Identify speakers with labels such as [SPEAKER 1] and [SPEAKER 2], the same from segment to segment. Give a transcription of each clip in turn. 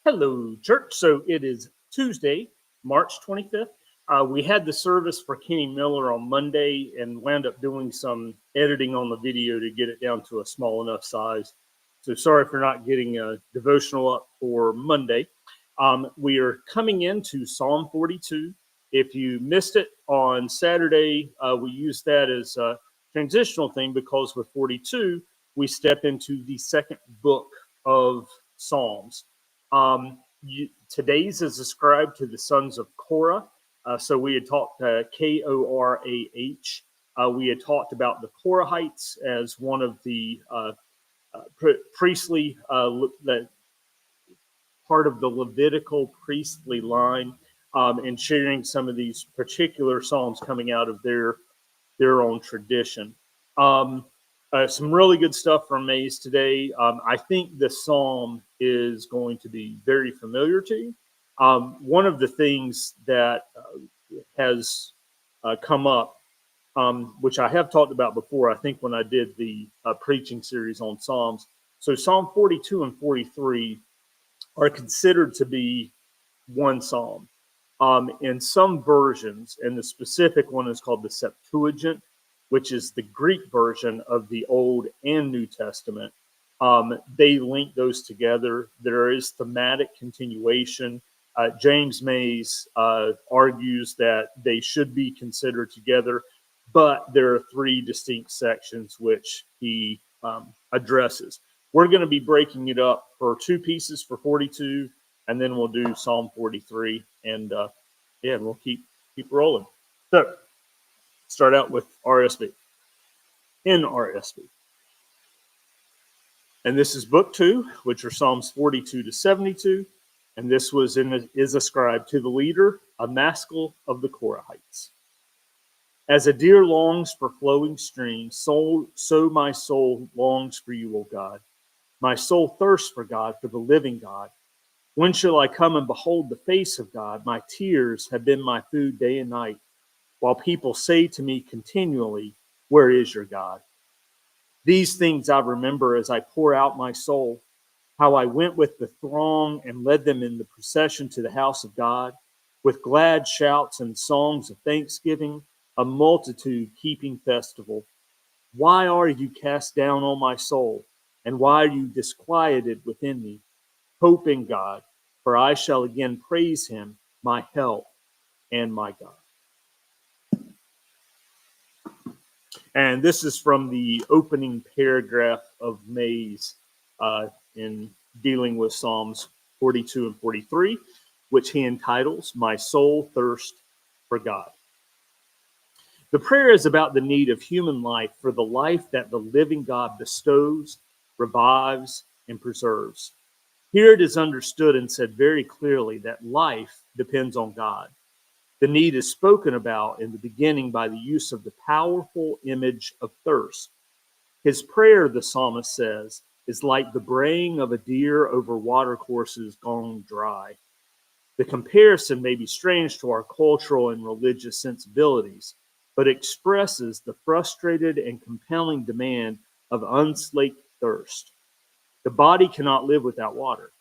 [SPEAKER 1] Hello, church. So it is Tuesday, March 25th. We had the service for Kenny Miller on Monday and wound up doing some editing on the video to get it down to a small enough size. So sorry for not getting a devotional up for Monday. We are coming into Psalm 42. If you missed it on Saturday, we used that as a transitional thing because with 42, we step into the second book of Psalms. Today's is ascribed to the sons of Korah. So we had talked Korah. We had talked about the Korahites as one of the priestly part of the Levitical priestly line, and sharing some of these particular psalms coming out of their own tradition. Some really good stuff from Mays today. I think the psalm is going to be very familiar to you. One of the things that has come up, which I have talked about before, I think when I did the preaching series on Psalms. So Psalm 42 and 43 are considered to be one psalm. In some versions, and the specific one is called the Septuagint, which is the Greek version of the Old and New Testament. They link those together. There is thematic continuation. James Mays argues that they should be considered together, but there are three distinct sections which he addresses. We're going to be breaking it up for two pieces for 42, and then we'll do Psalm 43, and we'll keep rolling. So, start out with RSV. In RSV. And this is book 2, which are Psalms 42 to 72, and this is ascribed to the leader, a maskil of the Korahites. As a deer longs for flowing streams, so my soul longs for you, O God. My soul thirsts for God, for the living God. When shall I come and behold the face of God? My tears have been my food day and night, while people say to me continually, where is your God? These things I remember as I pour out my soul, how I went with the throng and led them in the procession to the house of God, with glad shouts and songs of thanksgiving, a multitude keeping festival. Why are you cast down, O my soul? And why are you disquieted within me? Hope in God, for I shall again praise him, my help and my God. And this is from the opening paragraph of Mays in dealing with Psalms 42 and 43, which he entitles, My Soul Thirsts for God. The prayer is about the need of human life for the life that the living God bestows, revives, and preserves. Here it is understood and said very clearly that life depends on God. The need is spoken about in the beginning by the use of the powerful image of thirst. His prayer, the psalmist says, is like the braying of a deer over watercourses gone dry. The comparison may be strange to our cultural and religious sensibilities, but expresses the frustrated and compelling demand of unslaked thirst. The body cannot live without water.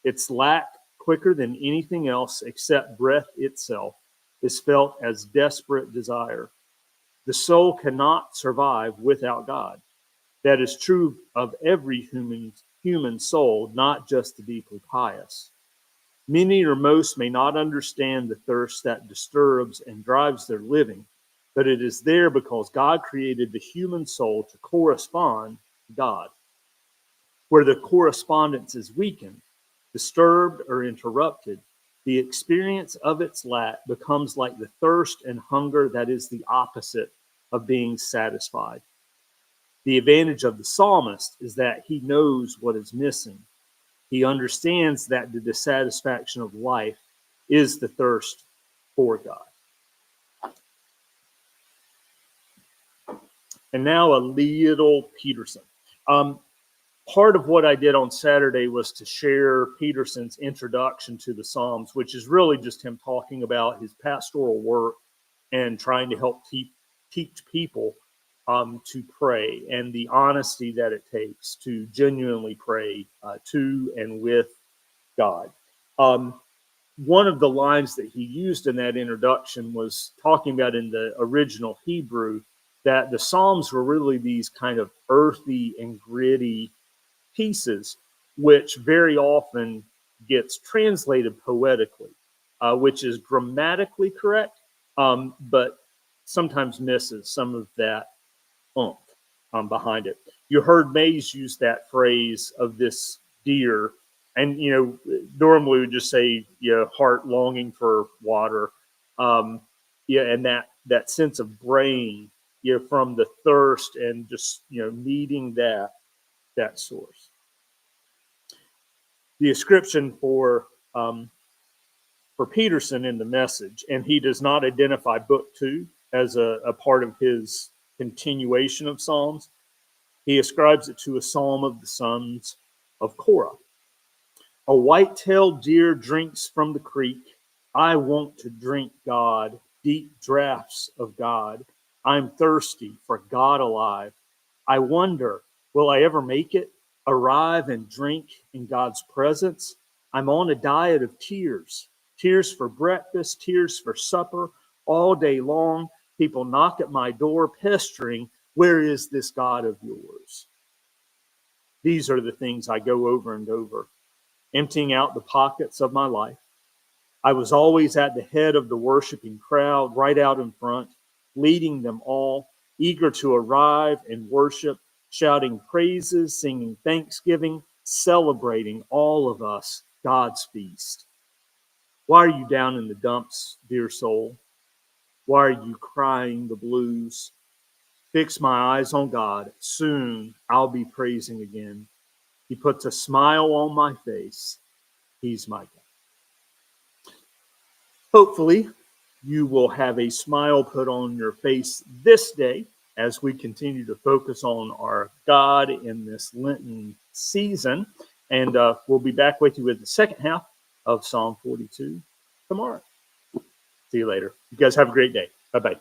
[SPEAKER 1] Its lack, quicker than anything else except breath itself, is felt as desperate desire. The soul cannot survive without God. That is true of every human soul, not just the deeply pious. Many or most may not understand the thirst that disturbs and drives their living, but it is there because God created the human soul to correspond to God. Where the correspondence is weakened, disturbed, or interrupted, the experience of its lack becomes like the thirst and hunger that is the opposite of being satisfied. The advantage of the psalmist is that he knows what is missing. He understands that the dissatisfaction of life is the thirst for God. And now a little Peterson. Part of what I did on Saturday was to share Peterson's introduction to the Psalms, which is really just him talking about his pastoral work and trying to help teach people to pray, and the honesty that it takes to genuinely pray to and with God. One of the lines that he used in that introduction was talking about in the original Hebrew that the Psalms were really these kind of earthy and gritty pieces, which very often gets translated poetically, which is grammatically correct, but sometimes misses some of that oomph behind it. You heard Mays use that phrase of this deer, and normally we would just say, heart longing for water, and that sense of brain, from the thirst and just needing that source. The description for Peterson in the Message, and he does not identify Book 2 as a part of his continuation of Psalms. He ascribes it to a psalm of the sons of Korah. A white-tailed deer drinks from the creek. I want to drink God, deep draughts of God. I'm thirsty for God alive. I wonder, will I ever make it? Arrive and drink in God's presence? I'm on a diet of tears. Tears for breakfast, tears for supper, all day long. People knock at my door, pestering, where is this God of yours? These are the things I go over and over, emptying out the pockets of my life. I was always at the head of the worshiping crowd, right out in front, leading them all, eager to arrive and worship, shouting praises, singing thanksgiving, celebrating all of us, God's feast. Why are you down in the dumps, dear soul? Why are you crying the blues? Fix my eyes on God. Soon I'll be praising again. He puts a smile on my face. He's my God. Hopefully, you will have a smile put on your face this day as we continue to focus on our God in this Lenten season. And we'll be back with you with the second half of Psalm 42 tomorrow. See you later. You guys have a great day. Bye-bye.